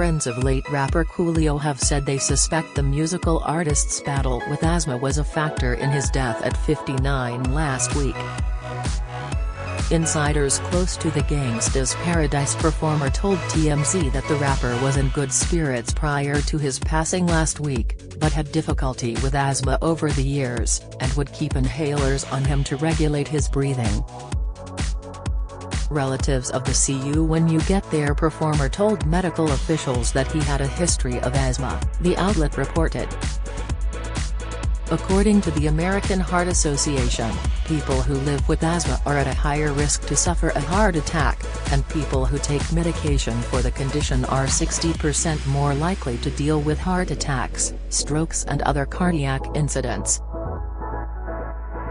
friends of late rapper Coolio have said they suspect the musical artist's battle with asthma was a factor in his death at 59 last week. Insiders close to the Gangsta's Paradise performer told TMZ that the rapper was in good spirits prior to his passing last week, but had difficulty with asthma over the years, and would keep inhalers on him to regulate his breathing. Relatives of the "see you when you get there" performer told medical officials that he had a history of asthma, the outlet reported. According to the American Heart Association, people who live with asthma are at a higher risk to suffer a heart attack, and people who take medication for the condition are 60% more likely to deal with heart attacks, strokes and other cardiac incidents.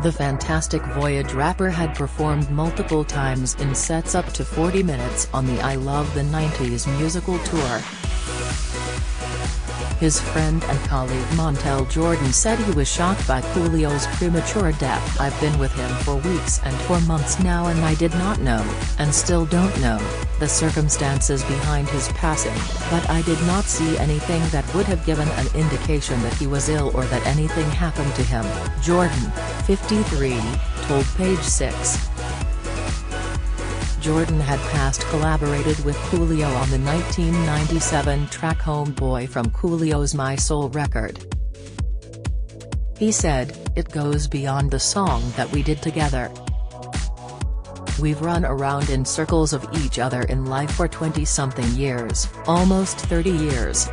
The Fantastic Voyage rapper had performed multiple times in sets up to 40 minutes on the I Love the 90s musical tour. His friend and colleague Montel Jordan said he was shocked by Coolio's premature death. "I've been with him for weeks and for months now, and I did not know, and still don't know, the circumstances behind his passing, but I did not see anything that would have given an indication that he was ill or that anything happened to him," Jordan, 53, told Page Six. Jordan had past collaborated with Coolio on the 1997 track Homeboy from Coolio's My Soul record. He said, "It goes beyond the song that we did together. We've run around in circles of each other in life for 20-something years, almost 30 years."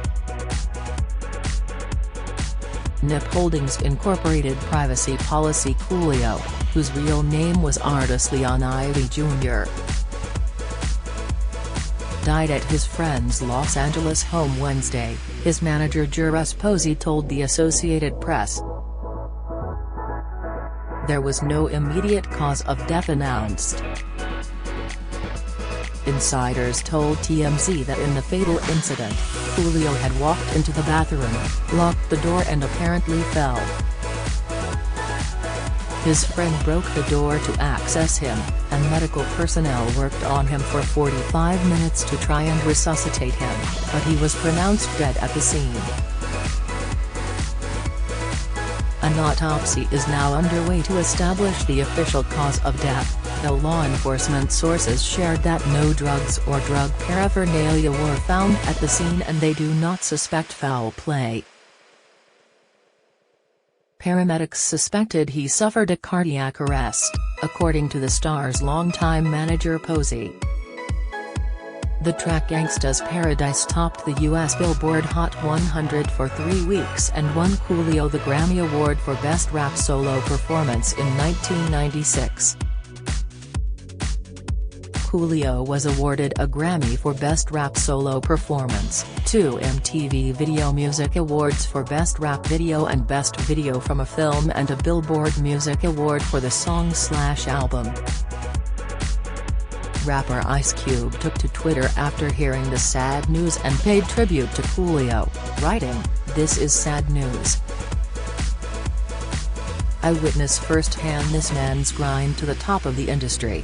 NIP Holdings Incorporated privacy policy Coolio, whose real name was artist Leon Ivey Jr., died at his friend's Los Angeles home Wednesday, his manager Juris Posey told the Associated Press. There was no immediate cause of death announced. Insiders told TMZ that in the fatal incident, Coolio had walked into the bathroom, locked the door and apparently fell. His friend broke the door to access him, and medical personnel worked on him for 45 minutes to try and resuscitate him, but he was pronounced dead at the scene. An autopsy is now underway to establish the official cause of death, though law enforcement sources shared that no drugs or drug paraphernalia were found at the scene and they do not suspect foul play. Paramedics suspected he suffered a cardiac arrest, according to the star's longtime manager Posey. The track Gangsta's Paradise topped the U.S. Billboard Hot 100 for 3 weeks and won Coolio the Grammy Award for Best Rap Solo Performance in 1996. Coolio was awarded a Grammy for Best Rap Solo Performance, 2 MTV Video Music Awards for Best Rap Video and Best Video from a Film, and a Billboard Music Award for the song/album. Rapper Ice Cube took to Twitter after hearing the sad news and paid tribute to Coolio, writing, "This is sad news. I witness firsthand this man's grind to the top of the industry.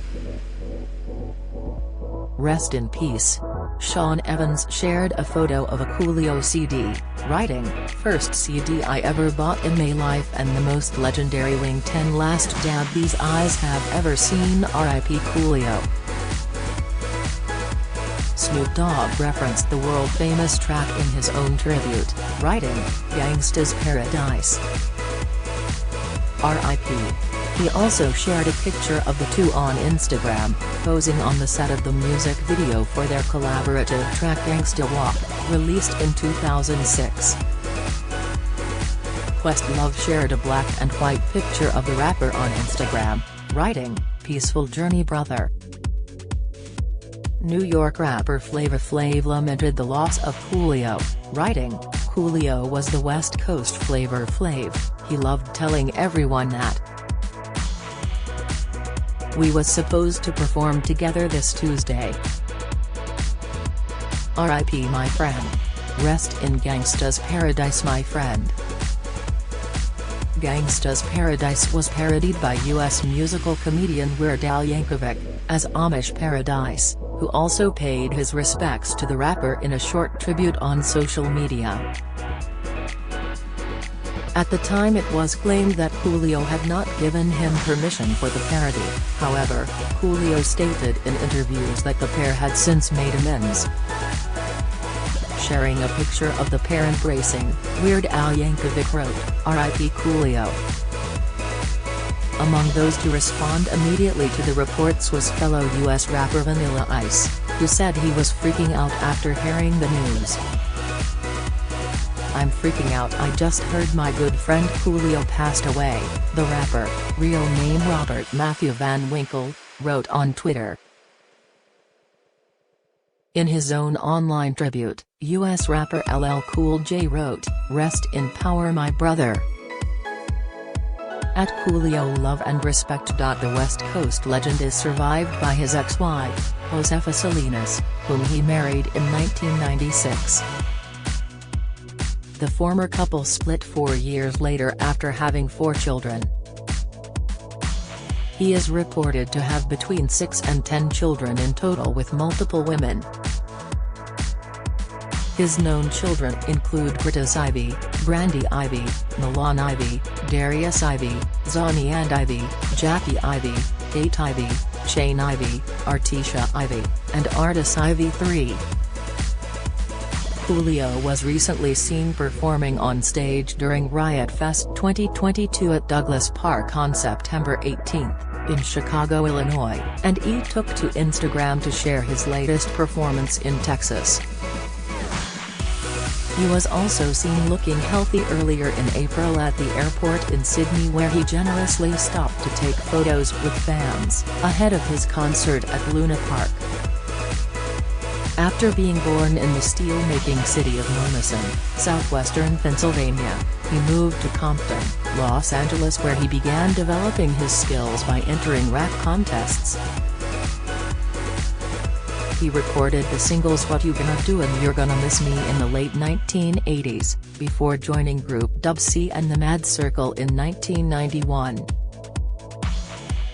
Rest in peace." Sean Evans shared a photo of a Coolio CD, writing, "First CD I ever bought in my life and the most legendary Wing 10 last dab these eyes have ever seen, R.I.P. Coolio." Snoop Dogg referenced the world-famous track in his own tribute, writing, "Gangsta's Paradise. R.I.P." He also shared a picture of the two on Instagram, posing on the set of the music video for their collaborative track Gangsta Walk, released in 2006. Questlove shared a black and white picture of the rapper on Instagram, writing, "Peaceful journey brother." New York rapper Flavor Flav lamented the loss of Coolio, writing, "Coolio was the West Coast Flavor Flav, he loved telling everyone that. We was supposed to perform together this Tuesday. R.I.P. my friend. Rest in Gangsta's Paradise my friend." Gangsta's Paradise was parodied by U.S. musical comedian Weird Al Yankovic, as Amish Paradise, who also paid his respects to the rapper in a short tribute on social media. At the time it was claimed that Coolio had not given him permission for the parody. However, Coolio stated in interviews that the pair had since made amends. Sharing a picture of the pair embracing, Weird Al Yankovic wrote, "R.I.P. Coolio." Among those to respond immediately to the reports was fellow US rapper Vanilla Ice, who said he was freaking out after hearing the news. "I'm freaking out. I just heard my good friend Coolio passed away," the rapper, real name Robert Matthew Van Winkle, wrote on Twitter. In his own online tribute, US rapper LL Cool J wrote, "Rest in power my brother." At Coolio love and respect. The West Coast legend is survived by his ex-wife, Josefa Salinas, whom he married in 1996. The former couple split 4 years later after having 4 children. He is reported to have between 6 and 10 children in total with multiple women. His known children include Britas Ivy, Brandy Ivy, Milan Ivy, Darius Ivy, Zani and Ivy, Jackie Ivy, Kate Ivy, Shane Ivy, Artisha Ivy, and Artis Ivy III. Coolio was recently seen performing on stage during Riot Fest 2022 at Douglas Park on September 18, in Chicago, Illinois, and he took to Instagram to share his latest performance in Texas. He was also seen looking healthy earlier in April at the airport in Sydney, where he generously stopped to take photos with fans, ahead of his concert at Luna Park. After being born in the steel-making city of Monessen, southwestern Pennsylvania, he moved to Compton, Los Angeles, where he began developing his skills by entering rap contests. He recorded the singles What You Gonna Do and You're Gonna Miss Me in the late 1980s, before joining group Dub C and the Mad Circle in 1991.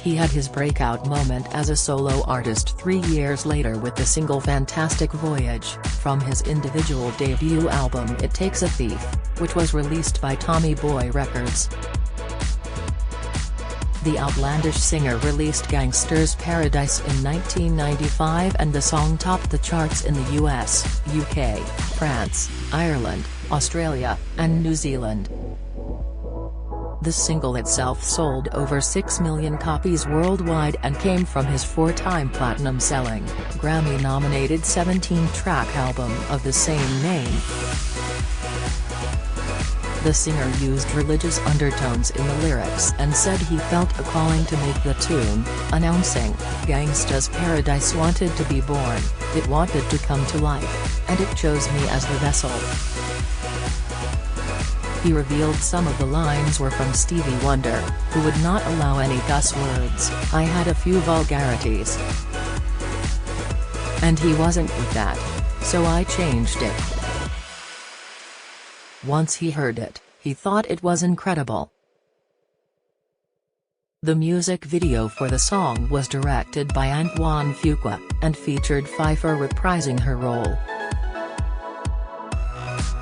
He had his breakout moment as a solo artist 3 years later with the single Fantastic Voyage, from his individual debut album It Takes a Thief, which was released by Tommy Boy Records. The outlandish singer released Gangsta's Paradise in 1995, and the song topped the charts in the US, UK, France, Ireland, Australia, and New Zealand. The single itself sold over 6 million copies worldwide and came from his 4-time platinum-selling, Grammy-nominated 17-track album of the same name. The singer used religious undertones in the lyrics and said he felt a calling to make the tune, announcing, "Gangsta's Paradise wanted to be born, it wanted to come to life, and it chose me as the vessel." He revealed some of the lines were from Stevie Wonder, who would not allow any cuss words. "I had a few vulgarities, and he wasn't with that, so I changed it." Once he heard it, he thought it was incredible. The music video for the song was directed by Antoine Fuqua, and featured Pfeiffer reprising her role.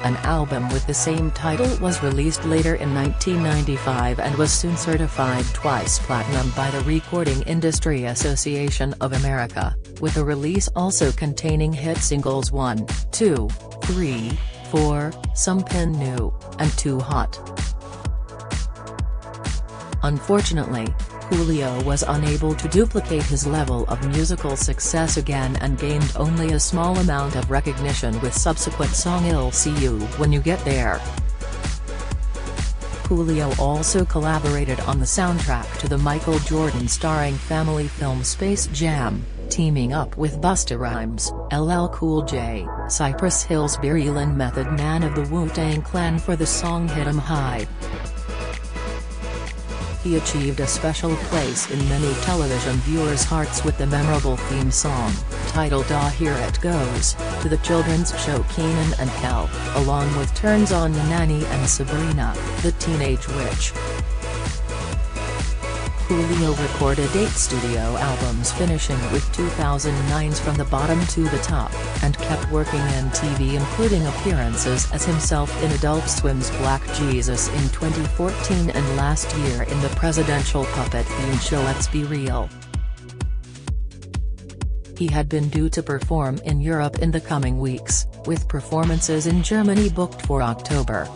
An album with the same title was released later in 1995 and was soon certified twice platinum by the Recording Industry Association of America, with the release also containing hit singles 1, 2, 3, 4, Somepin' New, and Too Hot. Unfortunately, Coolio was unable to duplicate his level of musical success again and gained only a small amount of recognition with subsequent song I'll See You When You Get There. Coolio also collaborated on the soundtrack to the Michael Jordan starring family film Space Jam, teaming up with Busta Rhymes, LL Cool J, Cypress Hill's Birulin Method Man of the Wu-Tang Clan for the song Hit 'Em High. He achieved a special place in many television viewers' hearts with the memorable theme song, titled "Ah Here It Goes," to the children's show Kenan and Kel, along with turns on the Nanny and Sabrina, the Teenage Witch. Coolio recorded 8 studio albums, finishing with 2009's From the Bottom to the Top, and kept working in TV, including appearances as himself in Adult Swim's Black Jesus in 2014 and last year in the presidential puppet-themed show Let's Be Real. He had been due to perform in Europe in the coming weeks, with performances in Germany booked for October.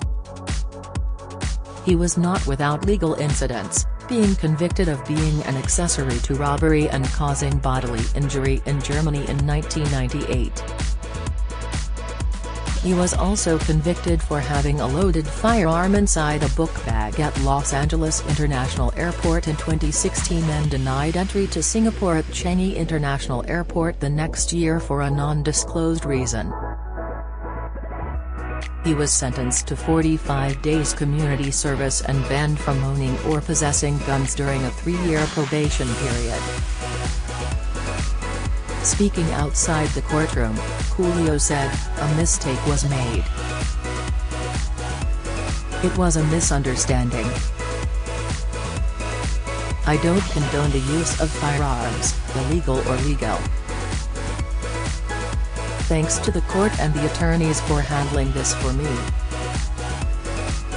He was not without legal incidents, being convicted of being an accessory to robbery and causing bodily injury in Germany in 1998. He was also convicted for having a loaded firearm inside a book bag at Los Angeles International Airport in 2016 and denied entry to Singapore at Changi International Airport the next year for a non-disclosed reason. He was sentenced to 45 days community service and banned from owning or possessing guns during a 3-year probation period. Speaking outside the courtroom, Coolio said, "A mistake was made. It was a misunderstanding. I don't condone the use of firearms, illegal or legal. Thanks to the court and the attorneys for handling this for me.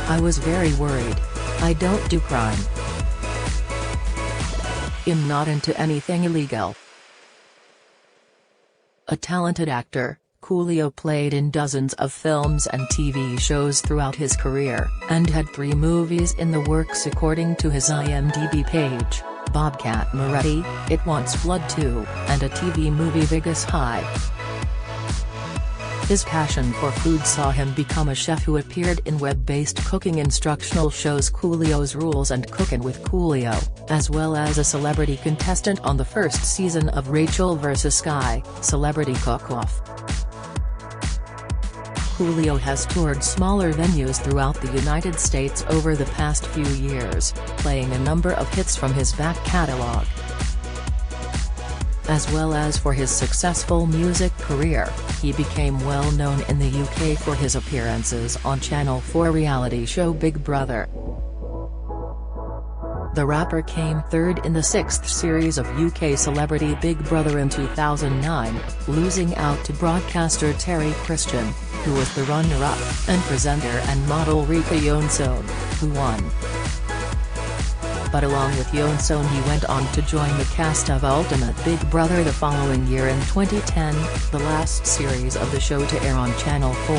I was very worried. I don't do crime. I'm not into anything illegal." A talented actor, Coolio played in dozens of films and TV shows throughout his career, and had 3 movies in the works according to his IMDb page: Bobcat Moretti, It Wants Blood 2, and a TV movie Vegas High. His passion for food saw him become a chef who appeared in web-based cooking instructional shows Coolio's Rules and Cookin' with Coolio, as well as a celebrity contestant on the first season of Rachel vs. Sky, Celebrity Cook-Off. Coolio has toured smaller venues throughout the United States over the past few years, playing a number of hits from his back catalog. As well as for his successful music career, he became well known in the UK for his appearances on Channel 4 reality show Big Brother. The rapper came third in the 6th series of UK Celebrity Big Brother in 2009, losing out to broadcaster Terry Christian, who was the runner-up, and presenter and model Rika Yonson, who won. But along with Yonson, he went on to join the cast of Ultimate Big Brother the following year in 2010, the last series of the show to air on Channel 4.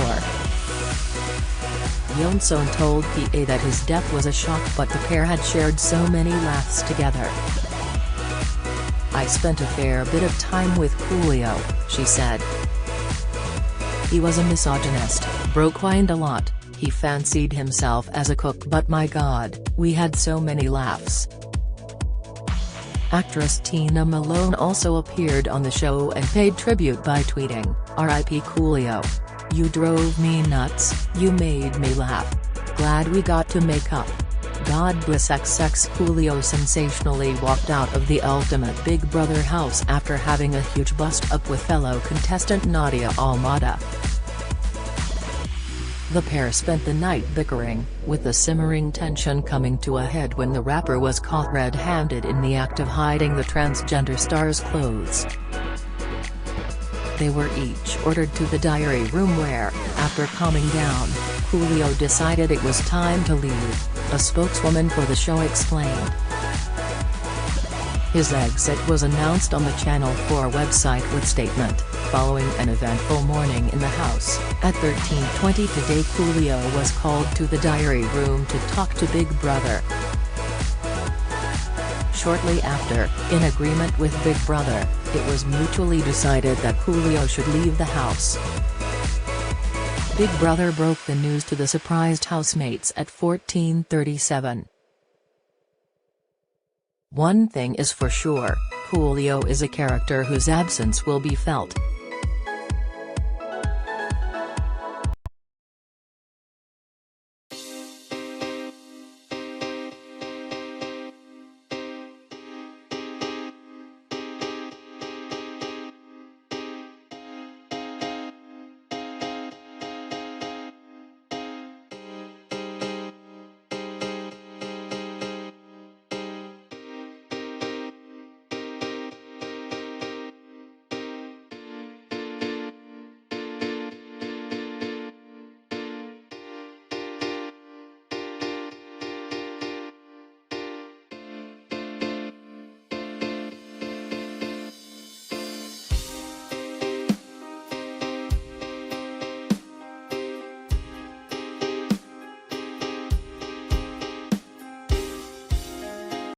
Yonson told PA that his death was a shock, but the pair had shared so many laughs together. "I spent a fair bit of time with Coolio," she said. "He was a misogynist, broke-wined a lot. He fancied himself as a cook, but my God, we had so many laughs." Actress Tina Malone also appeared on the show and paid tribute by tweeting, "R.I.P. Coolio. You drove me nuts, you made me laugh. Glad we got to make up. God bless XX." Coolio sensationally walked out of the Ultimate Big Brother house after having a huge bust-up with fellow contestant Nadia Almada. The pair spent the night bickering, with the simmering tension coming to a head when the rapper was caught red-handed in the act of hiding the transgender star's clothes. They were each ordered to the diary room where, after calming down, Coolio decided it was time to leave, a spokeswoman for the show explained. His exit was announced on the Channel 4 website with statement, following an eventful morning in the house. At 13:20 today, Coolio was called to the diary room to talk to Big Brother. Shortly after, in agreement with Big Brother, it was mutually decided that Coolio should leave the house. Big Brother broke the news to the surprised housemates at 14:37. "One thing is for sure, Coolio is a character whose absence will be felt.